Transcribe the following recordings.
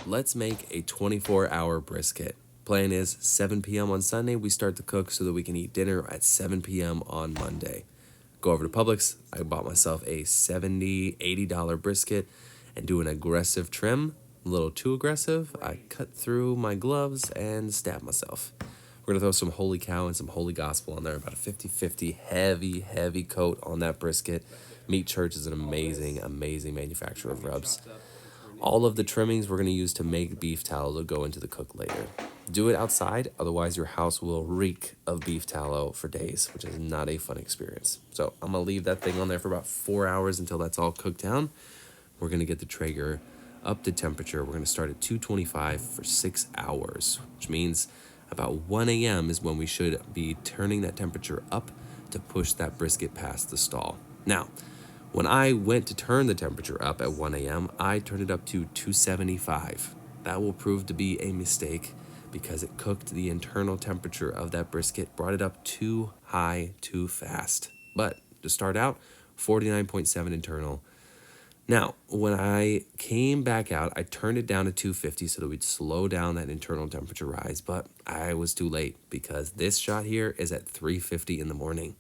Let's make a 24-hour brisket. Plan is 7 p.m. on Sunday, we start to cook so that we can eat dinner at 7 p.m. on Monday. Go over to Publix. I bought myself a $70, $80 brisket and do an aggressive trim. A little too aggressive. I cut through my gloves and stabbed myself. We're going to throw some Holy Cow and some Holy Gospel on there. About a 50-50 heavy coat on that brisket. Meat Church is an amazing manufacturer of rubs. All of the trimmings we're going to use to make beef tallow to go into the cook later. Do it outside, otherwise your house will reek of beef tallow for days, which is not a fun experience. So I'm going to leave that thing on there for about 4 hours until that's all cooked down. We're going to get the Traeger up to temperature. We're going to start at 225 for 6 hours, which means about 1 a.m. is when we should be turning that temperature up to push that brisket past the stall. Now, when I went to turn the temperature up at 1 a.m., I turned it up to 275. That will prove to be a mistake because it cooked the internal temperature of that brisket, brought it up too high, too fast. But to start out, 49.7 internal. Now, when I came back out, I turned it down to 250 so that we'd slow down that internal temperature rise, but I was too late because this shot here is at 350 in the morning.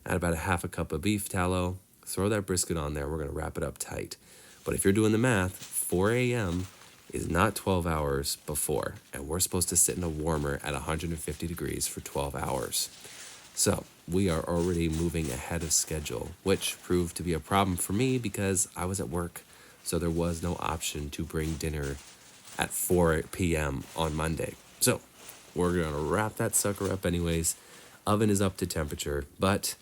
Add about a half a cup of beef tallow, throw that brisket on there. We're going to wrap it up tight. But if you're doing the math, 4 a.m. is not 12 hours before, and we're supposed to sit in a warmer at 150 degrees for 12 hours. So we are already moving ahead of schedule, which proved to be a problem for me because I was at work, so there was no option to bring dinner at 4 p.m. on Monday. So we're going to wrap that sucker up anyways. Oven is up to temperature, but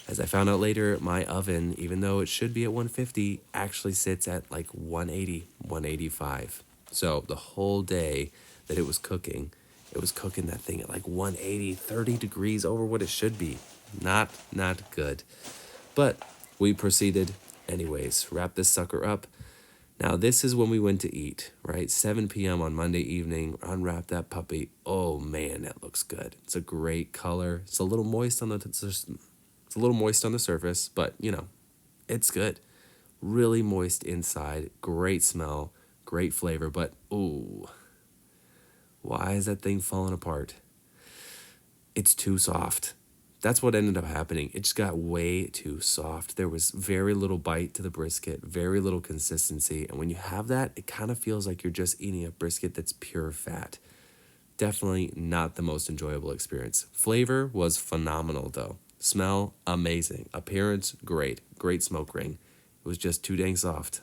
as I found out later, my oven, even though it should be at 150, actually sits at like 180, 185. So the whole day that it was cooking that thing at like 180, 30 degrees over what it should be. Not good. But we proceeded anyways. Wrap this sucker up. Now this is when we went to eat, right? 7 p.m. on Monday evening. Unwrap that puppy. Oh man, that looks good. It's a great color. It's a little moist on the surface, but you know, it's good. Really moist inside, great smell, great flavor, but ooh, why is that thing falling apart? It's too soft. That's what ended up happening. It just got way too soft. There was very little bite to the brisket, very little consistency, and when you have that, it kind of feels like you're just eating a brisket that's pure fat. Definitely not the most enjoyable experience. Flavor was phenomenal though. Smell, amazing. Appearance, great. Great smoke ring. It was just too dang soft.